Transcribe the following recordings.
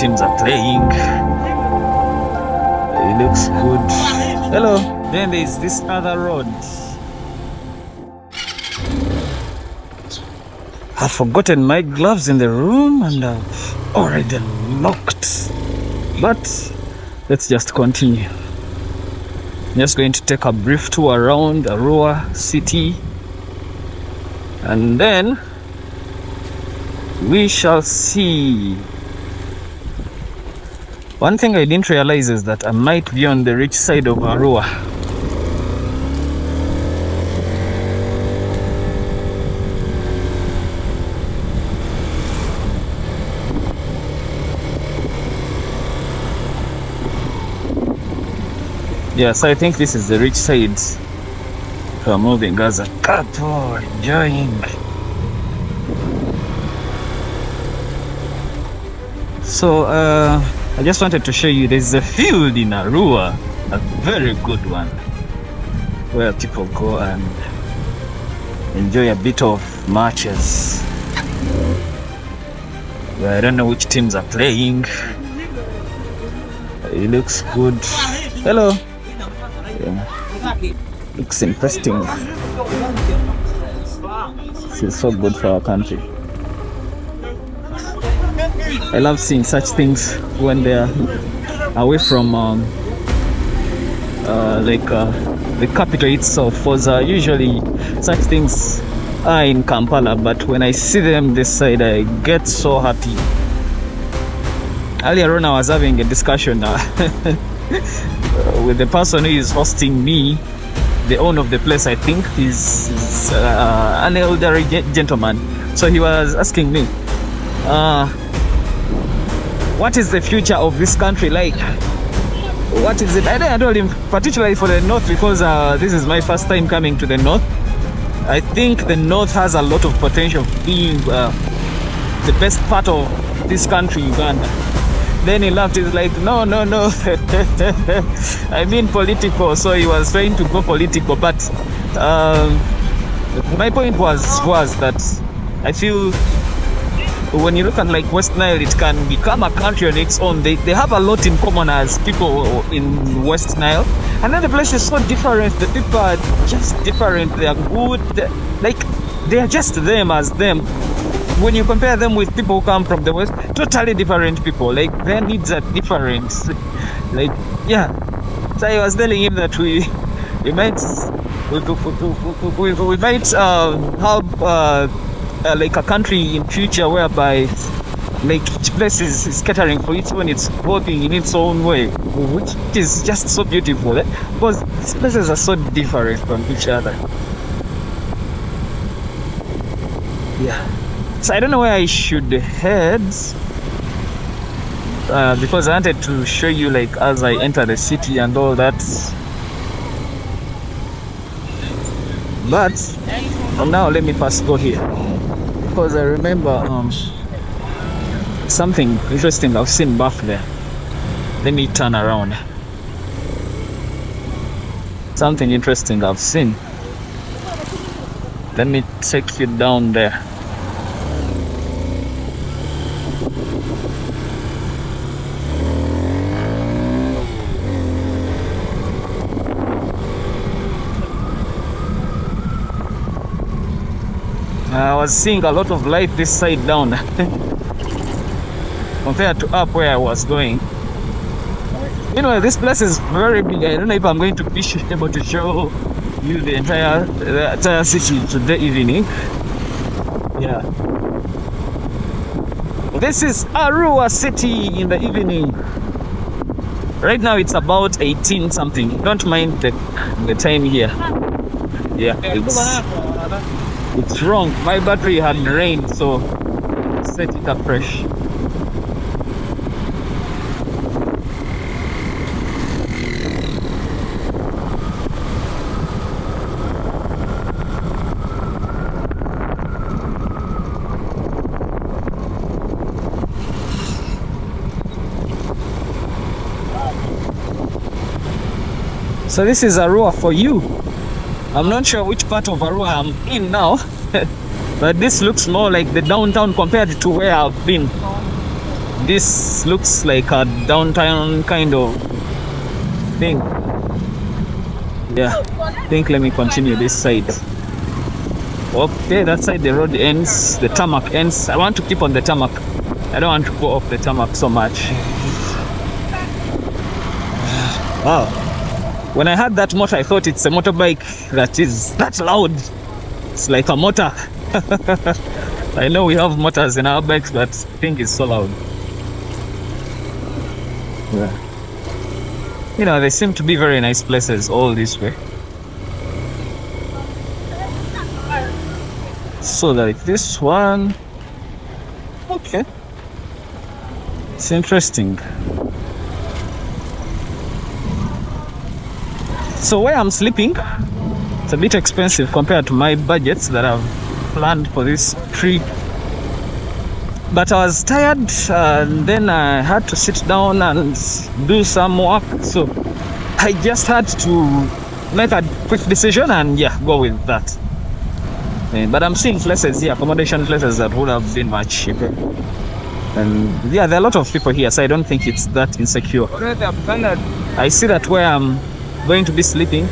teams are playing. It looks good. Hello. Then there's this other road. I've forgotten my gloves in the room and I've already locked. But let's just continue. I'm just going to take a brief tour around Arua city and then we shall see. One thing I didn't realize is that I might be on the rich side of Arua. Yes, I think this is the rich side. So I'm moving as a couple, enjoying. So I just wanted to show you there's a field in Arua, a very good one, where people go and enjoy a bit of matches. Well, I don't know which teams are playing. It looks good. Hello. Yeah. Looks interesting. This is so good for our country. I love seeing such things when they're away from the capital itself. Because usually such things are in Kampala, but when I see them this side, I get so happy. Earlier on, I was having a discussion with the person who is hosting me. The owner of the place, I think, is an elderly gentleman. So he was asking me, what is the future of this country like? What is it? I told him, particularly for the north, because this is my first time coming to the north. I think the north has a lot of potential being the best part of this country, Uganda. Then he laughed. He's like, no. I mean political. So he was trying to go political. But my point was that I feel when you look at like West Nile, it can become a country on its own. They have a lot in common as people in West Nile. And then the place is so different. The people are just different. They are good. They are just them as them. When you compare them with people who come from the West, totally different people. Like their needs are different. Like, yeah. So I was telling him that we might have like a country in future whereby like each place is catering for its own, it's working in its own way, which is just so beautiful. Because these places are so different from each other. Yeah. So I don't know where I should head, because I wanted to show you like as I enter the city and all that. But for now, let me first go here, because I remember something interesting I've seen back there. Let me turn around. Something interesting I've seen. Let me take you down there. I was seeing a lot of life this side down compared to up where I was going. You know, this place is very big. I don't know if I'm going to be able to show you the entire city today evening. Yeah. This is Arua city in the evening. Right now it's about 18 something. Don't mind the time here. Yeah, it's wrong. My battery had drained, so set it up fresh. So this is Arua for you. I'm not sure which part of Arua I'm in now, but this looks more like the downtown compared to where I've been. This looks like a downtown kind of thing. Yeah, I think let me continue this side. Okay, that side the road ends, the tarmac ends. I want to keep on the tarmac. I don't want to go off the tarmac so much. Wow. When I heard that motor, I thought it's a motorbike that is that loud. It's like a motor. I know we have motors in our bikes, but I think it's so loud. Yeah. You know, they seem to be very nice places all this way. So like this one, okay, it's interesting. So where I'm sleeping, it's a bit expensive compared to my budgets that I've planned for this trip. But I was tired and then I had to sit down and do some work. So I just had to make a quick decision and yeah, go with that. But I'm seeing places here, accommodation places that would have been much cheaper. And yeah, there are a lot of people here, so I don't think it's that insecure. I see that where I'm going to be sleeping,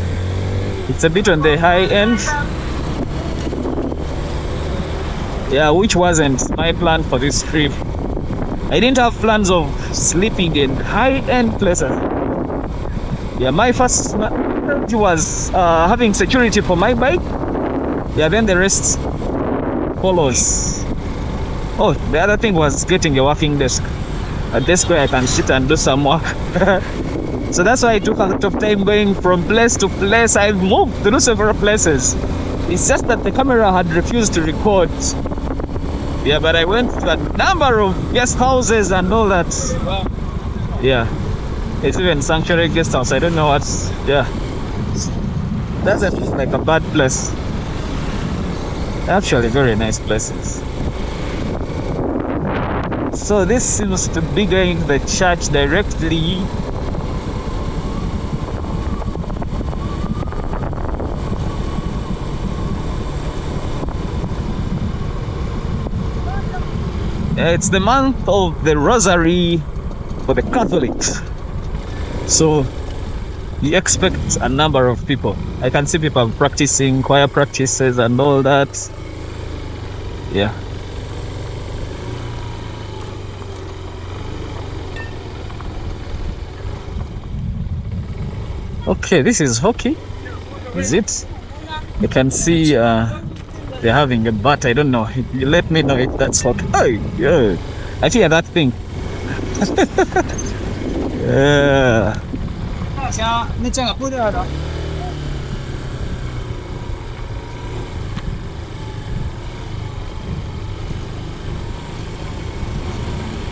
it's a bit on the high end. Yeah, which wasn't my plan for this trip. I didn't have plans of sleeping in high-end places. Yeah, my first priority was having security for my bike. Yeah, then the rest follows. Oh, the other thing was getting a working desk. A desk where I can sit and do some work. So that's why I took a lot of time going from place to place. I moved through several places. It's just that the camera had refused to record. Yeah, but I went to a number of guest houses and all that. Yeah, it's even sanctuary guest house. I don't know what's, yeah. Doesn't look like a bad place. Actually, very nice places. So this seems to be going to the church directly. It's the month of the Rosary for the Catholics. So you expect a number of people. I can see people practicing choir practices and all that. Yeah. Okay, this is hockey. Is it? You can see they're having a bat. I don't know. You let me know if that's hockey. Oh, yeah. I hear that thing. Yeah.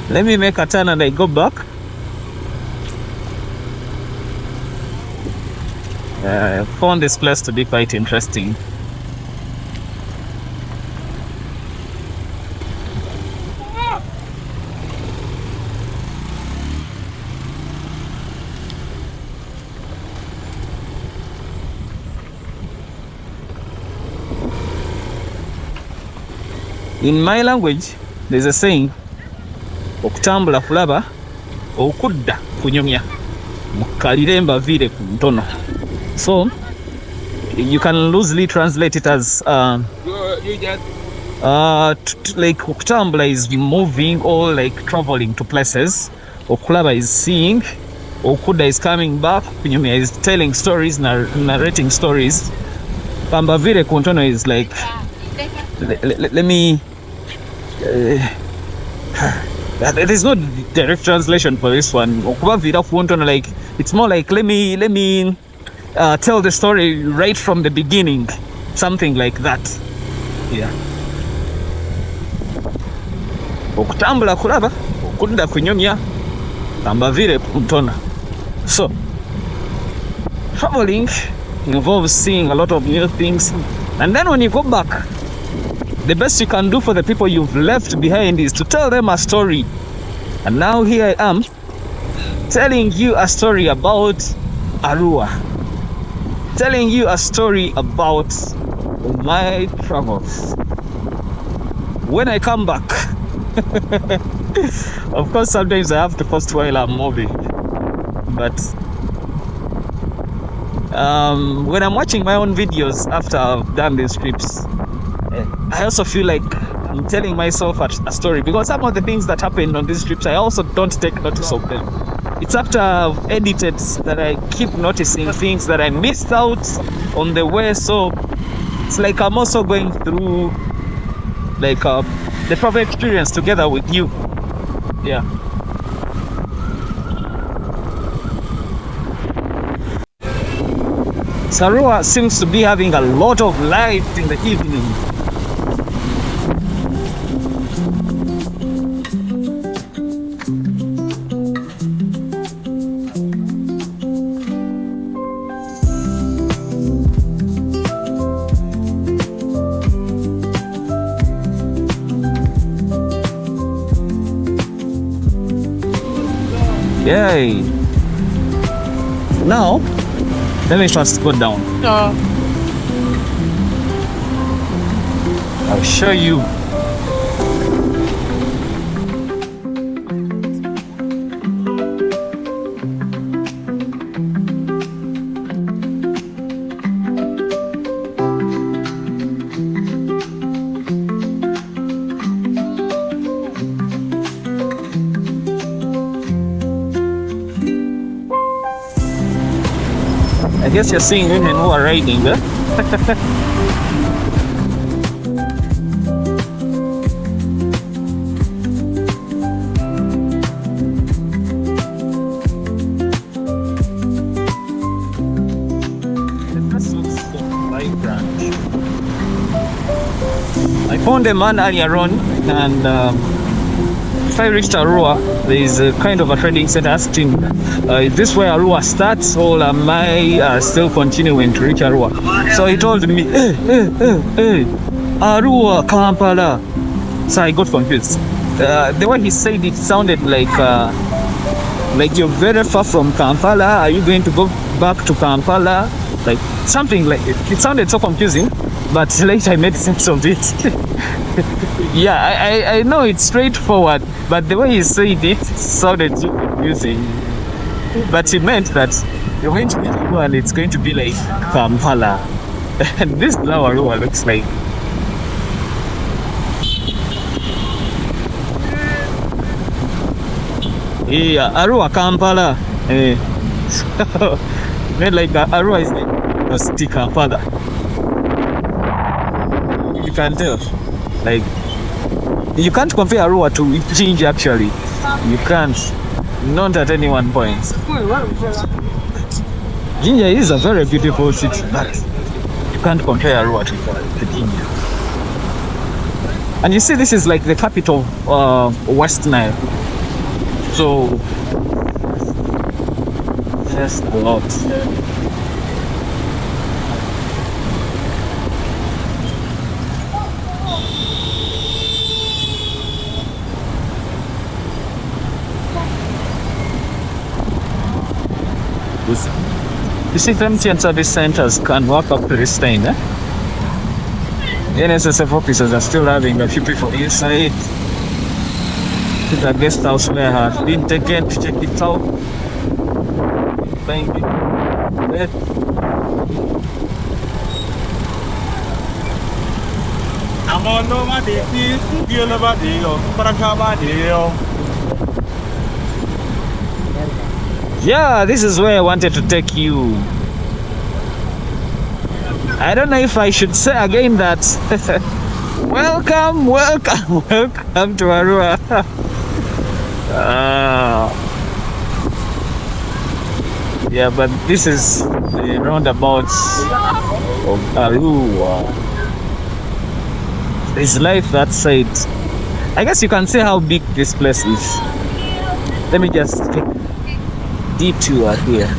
Let me make a turn and I go back. I found this place to be quite interesting. In my language, there's a saying, okutambula kulaba, okudda kunyumya, mukalire mbavire ku ntono. So, you can loosely translate it as like okutambula is moving or like traveling to places. Okulaba is seeing. Okudda is coming back. Kunyumya is telling stories, narrating stories. Pambavire ku ntono is like, let me... there's no direct translation for this one. Like, it's more like let me tell the story right from the beginning, something like that. Yeah. Okutambula kulaba, okudda kunyumya, ambavire kuntona. So, traveling involves seeing a lot of new things, and then when you go back, the best you can do for the people you've left behind is to tell them a story. And now here I am telling you a story about Arua, telling you a story about my travels. When I come back, Of course, sometimes I have to post while I'm moving, but when I'm watching my own videos after I've done these trips, I also feel like I'm telling myself a story, because some of the things that happened on these trips, I also don't take notice of them. It's after I've edited that I keep noticing things that I missed out on the way. So it's like I'm also going through like the travel experience together with you. Yeah. Arua seems to be having a lot of light in the evening. Yay! Now, let me just go down. I'll show you. I guess you're seeing women who are riding, huh? I found a man earlier on, and if I reached Arua, there is a kind of a trading center. Asked him, is this where Arua starts, or am I still continuing to reach Arua? So he told me, hey, Arua, Kampala. So I got confused. The way he said it sounded like you're very far from Kampala. Are you going to go back to Kampala? Like something like it. It sounded so confusing, but later I made sense of it. Yeah, I know it's straightforward, but the way he said it sounded so confusing. But he meant that you're going to be Arua and it's going to be like Kampala. And this now Arua looks like. Yeah, Arua, Kampala. Made like Arua is like a stick Kampala. You can tell. Like, you can't compare Arua to Jinja actually. You can't. Not at any one point. Jinja is a very beautiful city, but you can't compare Arua to Jinja. And you see, this is like the capital of West Nile. So, there's a lot. You see, empty and service centers can walk up to this thing, eh? The NSSF officers are still having a few people inside. The guest house where I have been taken to check it out. Thank you. Yeah, this is where I wanted to take you. I don't know if I should say again that welcome to Arua. Yeah, but this is the roundabouts of Arua. There's life that side. I guess you can see how big this place is. Let me just take detour here.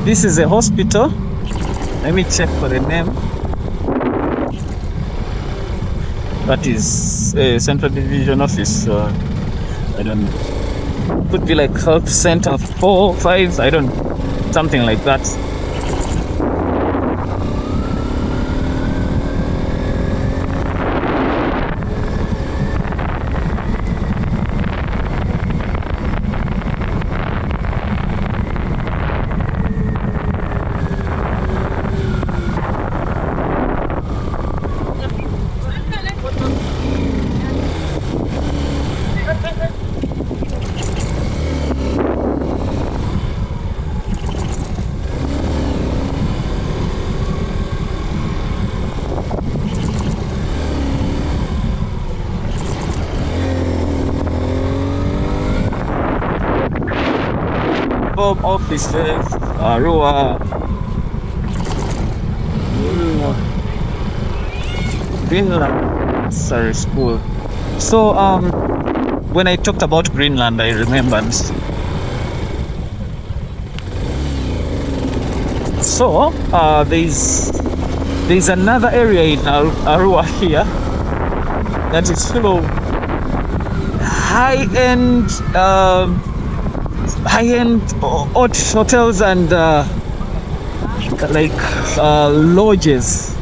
This is a hospital. Let me check for the name. That is a Central Division Office. I don't know. Could be like Health Center 4, 5. I don't know. Something like that. Bob offices, Arua, Greenland, sorry, school. So when I talked about Greenland, I remembered. So there's another area in Arua here that is full of high-end hotels and lodges.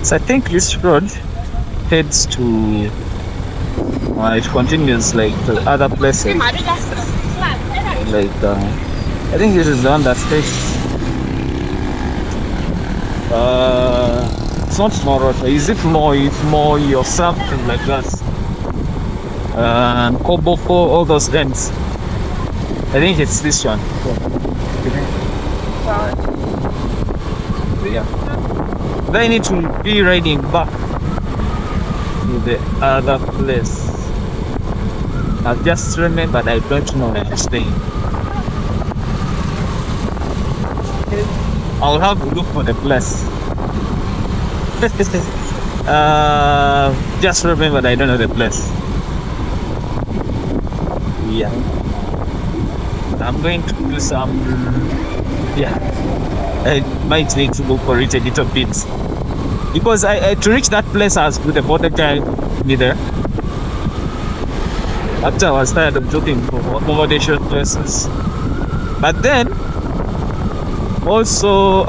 So I think this road heads to it continues like to other places. I think this is the one that takes it's not Morota, is it more or something like that? And Koboko, all those ends. I think it's this one. Yeah. Then I need to be riding back to the other place. I've just remembered I don't know where I'm staying. I'll have to look for the place. Just remembered I don't know the place. Yeah, I'm going to do some. Yeah, I might need to look for it a little bit because I to reach that place I was with the border guy me there. After I was tired of looking for accommodation places, but then also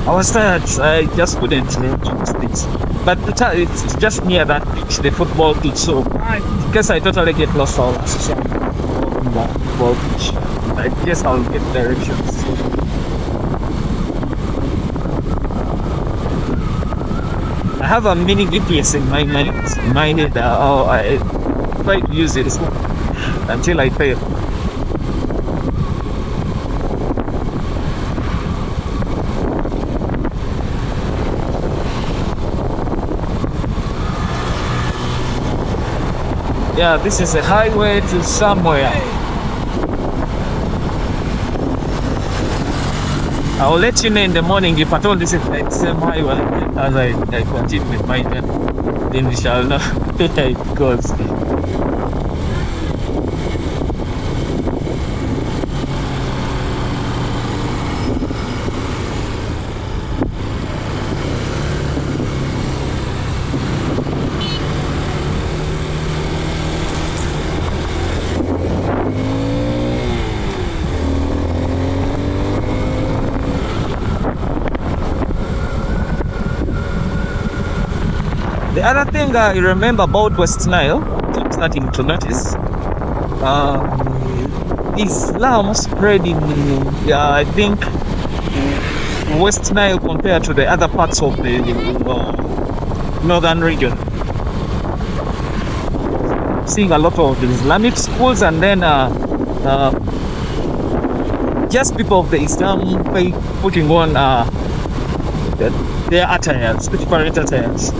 I was tired. I just couldn't do it. But it's just near that beach, the football pitch. So in case I totally get lost, I'll ask on the football pitch. I guess I'll get directions. I have a mini GPS in my head. I try to use it until I fail. Yeah, this is a highway to somewhere. I'll let you know in the morning if at all this is the same highway as I continue with my journey. Then we shall know where it goes. The other thing I remember about West Nile, I'm starting to notice, Islam spread in, I think, West Nile compared to the other parts of the northern region. Seeing a lot of Islamic schools and then just people of the Islam putting on their attires, different attires.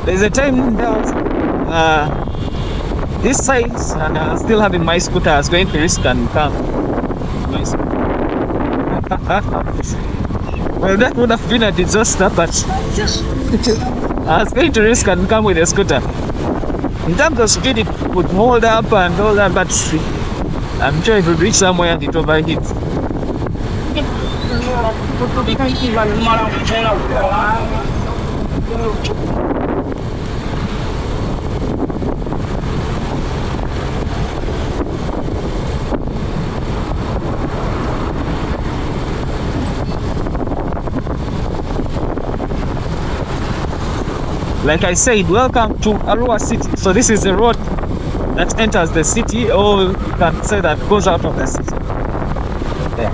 There's a time that this side and still having my scooter, I was going to risk and come. Well, that would have been a disaster, but I was going to risk and come with a scooter. In terms of speed, it would hold up and all that, but I'm sure it would reach somewhere and it overheats. Like I said, welcome to Arua city. So this is the road that enters the city, or you can say that goes out of the city. Yeah.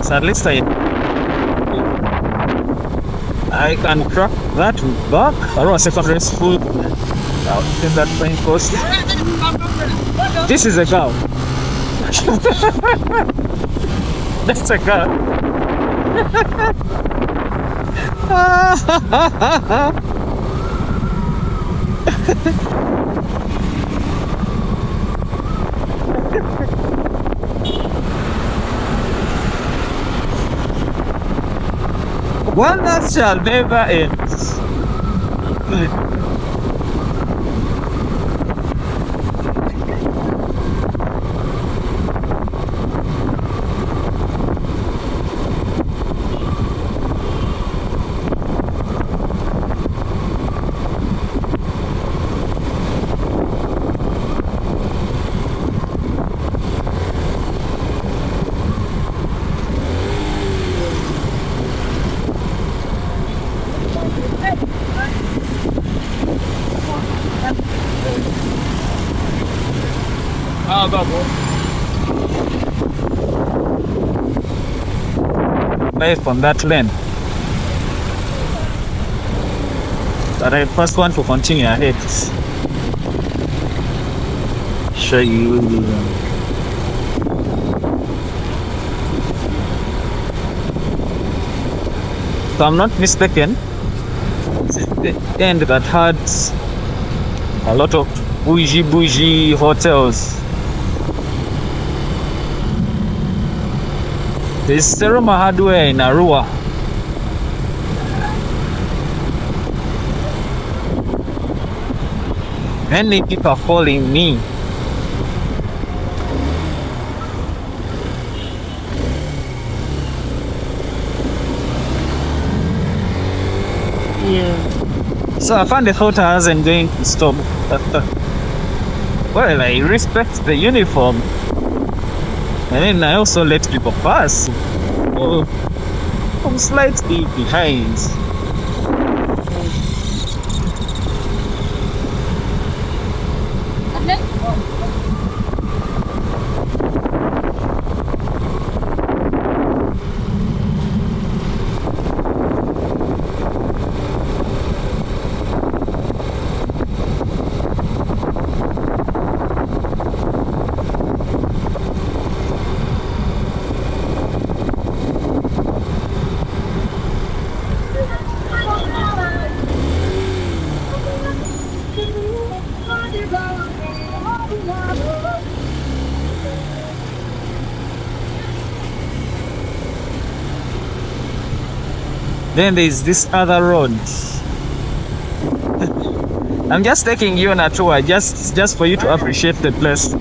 So at least I can track that back. Arua secondary school. In that main coast. This is a girl. That's a girl. Wonders shall never end. Based on that lane, but I first want to continue ahead. Show you. So I'm not mistaken, the end that had a lot of bougie hotels. There's Seroma Hardware in Arua. Many people are following me. Yeah. So I found the thought I wasn't going to stop. Well, I respect the uniform. And then I also let people pass. Oh, I'm slightly behind. Then there's this other road. I'm just taking you on a tour just for you to appreciate the place.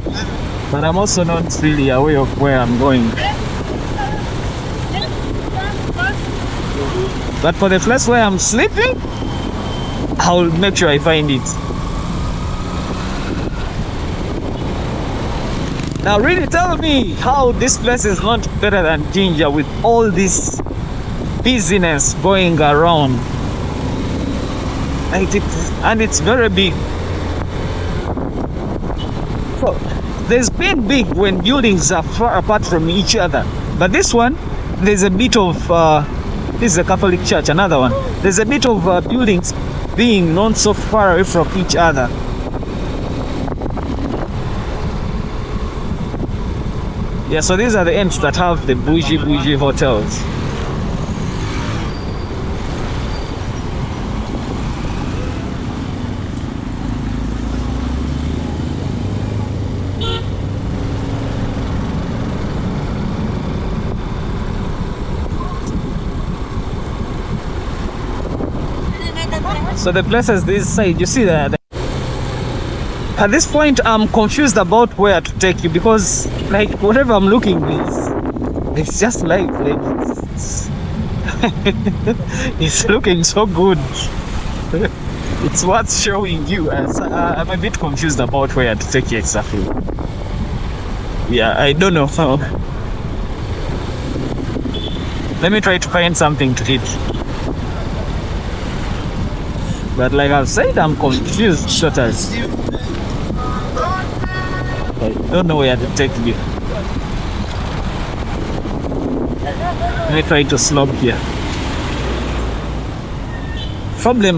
But I'm also not really aware of where I'm going. But for the place where I'm sleeping, I'll make sure I find it. Now really tell me how this place is not better than Jinja with all this business going around. And it's very big. So there's been big when buildings are far apart from each other. But this one, there's a bit of this is a Catholic church, another one. There's a bit of buildings being not so far away from each other. Yeah, so these are the ends that have the bougie hotels. So the places this side, you see that. At this point, I'm confused about where to take you because, like, whatever I'm looking is, it's just like it's, it's looking so good. It's worth showing you. As I'm a bit confused about where to take you exactly. Yeah, I don't know how. Let me try to find something to eat. But like I've said, I'm confused, shutters. I don't know where to take you. Let me try to slope here. Problem,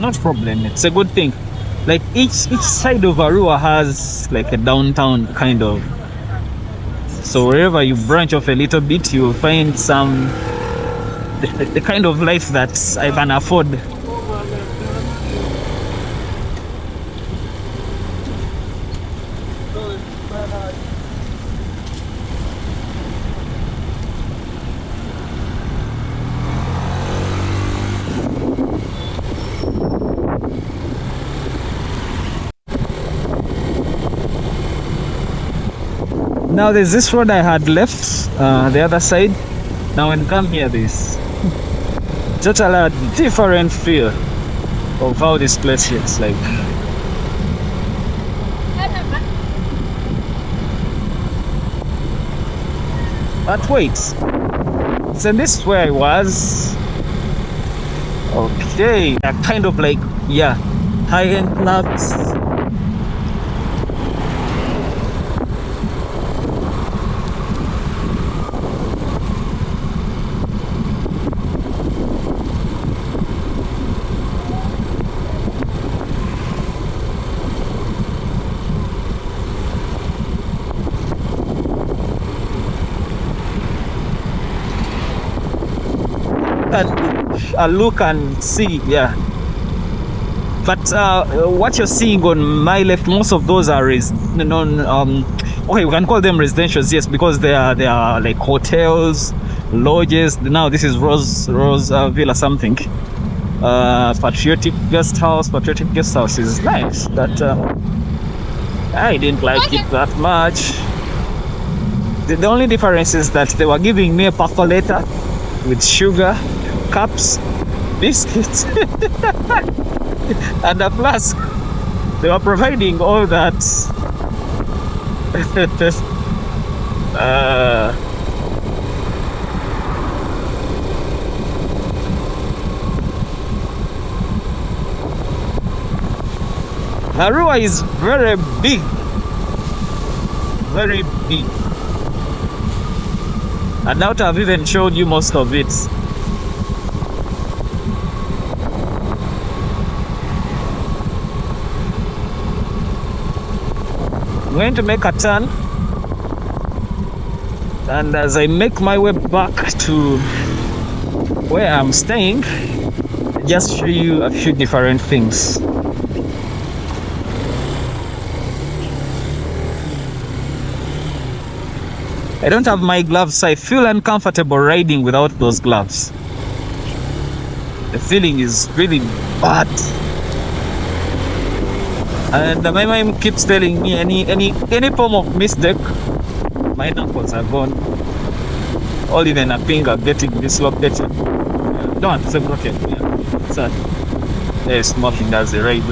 not problem. It's a good thing. Like each side of Arua has like a downtown kind of. So wherever you branch off a little bit, you will find some the kind of life that I can afford. Now there's this road I had left, the other side. Now when you come here, this totally a different feel of how this place looks like. But wait, so this is where I was. Okay, kind of like, yeah, high-end clubs. Look and see, yeah. But what you're seeing on my left, most of those are okay, we can call them residentials, yes, because they are like hotels, lodges. Now this is Rose Villa something. Patriotic guest house. Patriotic guest house is nice, but I didn't like it that much. The only difference is that they were giving me a percolator with sugar, cups, biscuits, and a flask. They were providing all that. Arua is very big. Very big. I doubt I've even showed you most of it. I'm going to make a turn, and as I make my way back to where I'm staying, just show you a few different things. I don't have my gloves, so I feel uncomfortable riding without those gloves. The feeling is really bad. And my mind keeps telling me any form of mistake, my knuckles are gone. Or even a finger getting dislocated. Don't say broken. Yeah. So there is smoking as the ride.